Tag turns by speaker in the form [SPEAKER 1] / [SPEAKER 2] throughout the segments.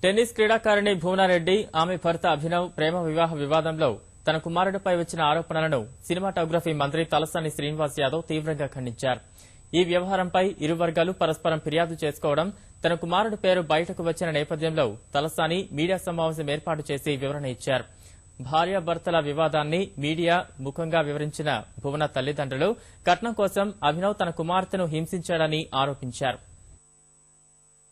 [SPEAKER 1] Tennis క్రీడాకారిణి భువనారెడ్డి ఆమె భర్త అభినవ్ ప్రేమ వివాహ వివాదంలో తన కుమారుడిపై వచ్చిన ఆరోపణలను సినిమాటోగ్రఫీ మంత్రి తలసాని శ్రీనివాస్ యాదవ్ తీవ్రంగా ఖండించారు. ఈ వ్యవహారంపై ఇరు వర్గాలు పరస్పరం ఫిర్యాదు చేసుకోవడం, తన కుమారుడి పేరు బయటకు వచ్చిన నేపథ్యంలో తలసాని మీడియా సమావేశం ఏర్పాటు చేసి వివరణ ఇచ్చారు. భార్యాభర్తల వివాదాన్ని మీడియా ముఖంగా వివరించిన భువన తల్లిదండ్రులు కట్నం కోసం అభినవ్ తన కుమార్తెను హింసించాడని ఆరోపించారు.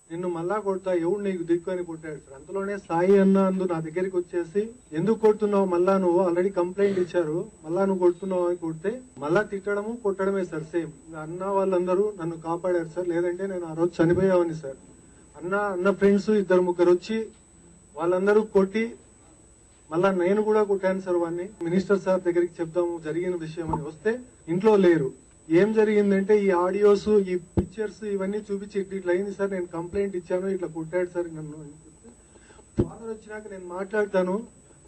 [SPEAKER 2] నిన్ను మళ్ళా కొడతా, ఎవడు నీకు దిక్కు అని కొట్టాడు సార్. అంతలోనే సాయి అన్న అందు నా దగ్గరికి వచ్చేసి, ఎందుకు కొడుతున్నావు, మళ్ళా నువ్వు ఆల్రెడీ కంప్లైంట్ ఇచ్చారు, మళ్ళా నువ్వు కొడుతున్నావు అని కొడితే మళ్ళా తిట్టడము కొట్టడమే సార్. సేమ్ అన్న వాళ్ళందరూ నన్ను కాపాడారు సార్, లేదంటే నేను ఆ రోజు చనిపోయావని సార్. అన్న ఫ్రెండ్స్ ఇద్దరు ముగ్గురు వచ్చి వాళ్ళందరూ కొట్టి మళ్ళా నేను కూడా కొట్టాను సార్ వాడిని. మినిస్టర్ సార్ దగ్గరికి చెప్దాము జరిగిన విషయం అని వస్తే ఇంట్లో లేరు. ఏం జరిగిందంటే ఈ ఆడియోస్, ఈ పిక్చర్స్ ఇవన్నీ చూపించి ఇట్లా అయింది సార్, నేను కంప్లైంట్ ఇచ్చాను, ఇట్లా కొట్టాడు సార్ నన్ను. ఫాదర్ వచ్చినాక నేను మాట్లాడతాను,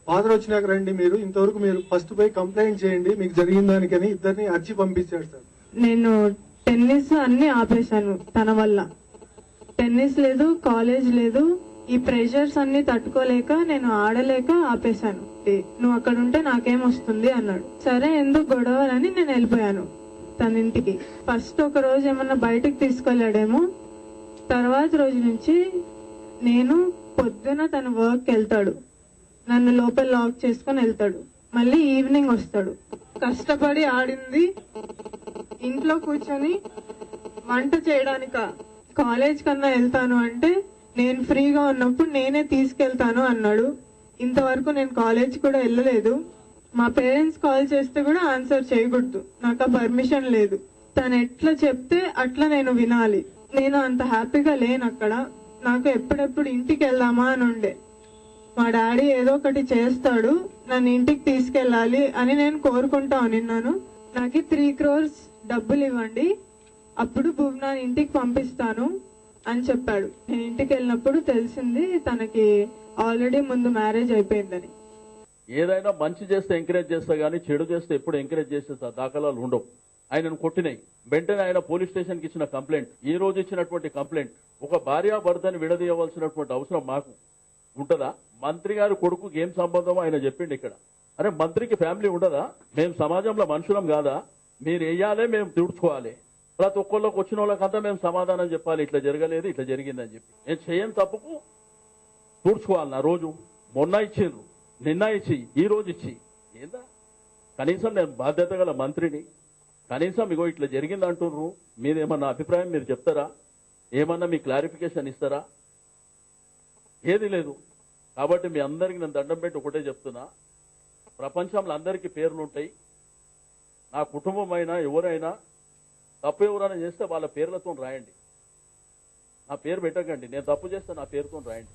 [SPEAKER 2] ఫాదర్ వచ్చినాక రండి మీరు, ఇంతవరకు మీరు ఫస్ట్ పోయి కంప్లైంట్ చేయండి మీకు జరిగిన దానికని ఇద్దరిని అర్జీ పంపించాడు సార్.
[SPEAKER 3] నేను టెన్నిస్ అన్ని ఆపేశాను తన వల్ల. టెన్నిస్ లేదు, కాలేజ్ లేదు, ఈ ప్రెషర్స్ అన్ని తట్టుకోలేక నేను ఆడలేక ఆపేశాను. నువ్వు అక్కడ ఉంటే నాకేం వస్తుంది అన్నాడు. సరే ఎందుకు గొడవలని నేను వెళ్ళిపోయాను తన ఇంటికి. ఫస్ట్ ఒక రోజు ఏమన్నా బయటకు తీసుకెళ్లాడేమో, తర్వాత రోజు నుంచి నేను పొద్దున తన వర్క్ వెళ్తాడు, నన్ను లోపల లాక్ చేసుకుని వెళ్తాడు, మళ్ళీ ఈవినింగ్ వస్తాడు. కష్టపడి ఆడింది ఇంట్లో కూర్చొని వంట చేయడానిక. కాలేజ్ కన్నా వెళ్తాను అంటే నేను ఫ్రీగా ఉన్నప్పుడు నేనే తీసుకెళ్తాను అన్నాడు. ఇంతవరకు నేను కాలేజ్ కూడా వెళ్ళలేదు. మా పేరెంట్స్ కాల్ చేస్తే కూడా ఆన్సర్ చేయకూడదు, నాకు ఆ పర్మిషన్ లేదు. తను ఎట్లా చెప్తే అట్లా నేను వినాలి. నేను అంత హ్యాపీగా లేను అక్కడ. నాకు ఎప్పుడెప్పుడు ఇంటికి వెళ్దామా అని ఉండే. మా డాడీ ఏదో ఒకటి చేస్తాడు, నన్ను ఇంటికి తీసుకెళ్లాలి అని నేను కోరుకుంటా ఉన్నాను. నాకు 3 crores డబ్బులు ఇవ్వండి, అప్పుడు భువనాన్ని ఇంటికి పంపిస్తాను అని చెప్పాడు. నేను ఇంటికి వెళ్ళినప్పుడు తెలిసింది తనకి ఆల్రెడీ ముందు మ్యారేజ్ అయిపోయిందని.
[SPEAKER 4] ఏదైనా మంచి చేస్తే ఎంకరేజ్ చేస్తా గానీ చెడు చేస్తే ఎప్పుడు ఎంకరేజ్ చేసే దాఖలాలు ఉండవు. ఆయనను కొట్టినాయి. వెంటనే ఆయన పోలీస్ స్టేషన్ కి ఇచ్చిన కంప్లైంట్, ఈ రోజు ఇచ్చినటువంటి కంప్లైంట్, ఒక భార్యాభర్తని విడదీయవలసినటువంటి అవసరం మాకు ఉంటదా? మంత్రి గారి కొడుకు ఏం సంబంధం ఆయన చెప్పిండు ఇక్కడ. అరే మంత్రికి ఫ్యామిలీ ఉండదా? మేము సమాజంలో మనుషులం కాదా? మీరు వేయాలి, మేము తీర్చుకోవాలి. ప్రతి ఒక్కళ్ళకి వచ్చిన వాళ్ళకంతా మేము సమాధానం చెప్పాలి, ఇట్లా జరగలేదు, ఇట్లా జరిగిందని చెప్పి. నేను చేయని తప్పుకు తీర్చుకోవాలి. నా రోజు మొన్న ఇచ్చిండ్రు, నిన్న ఇచ్చి, ఈ రోజు ఇచ్చి ఏందా? కనీసం నేను బాధ్యత గల మంత్రిని, కనీసం ఇగో ఇట్లా జరిగింది అంటుర్రు, మీరేమన్నా అభిప్రాయం మీరు చెప్తారా? ఏమన్నా మీ క్లారిఫికేషన్ ఇస్తారా? ఏది లేదు. కాబట్టి మీ అందరికీ నేను దండం పెట్టి ఒకటే చెప్తున్నా, ప్రపంచంలో అందరికీ పేర్లుంటాయి. నా కుటుంబం అయినా ఎవరైనా తప్పు ఎవరైనా చేస్తే వాళ్ళ పేర్లతో రాయండి, నా పేరు పెట్టకండి. నేను తప్పు చేస్తే నా పేరుతో రాయండి.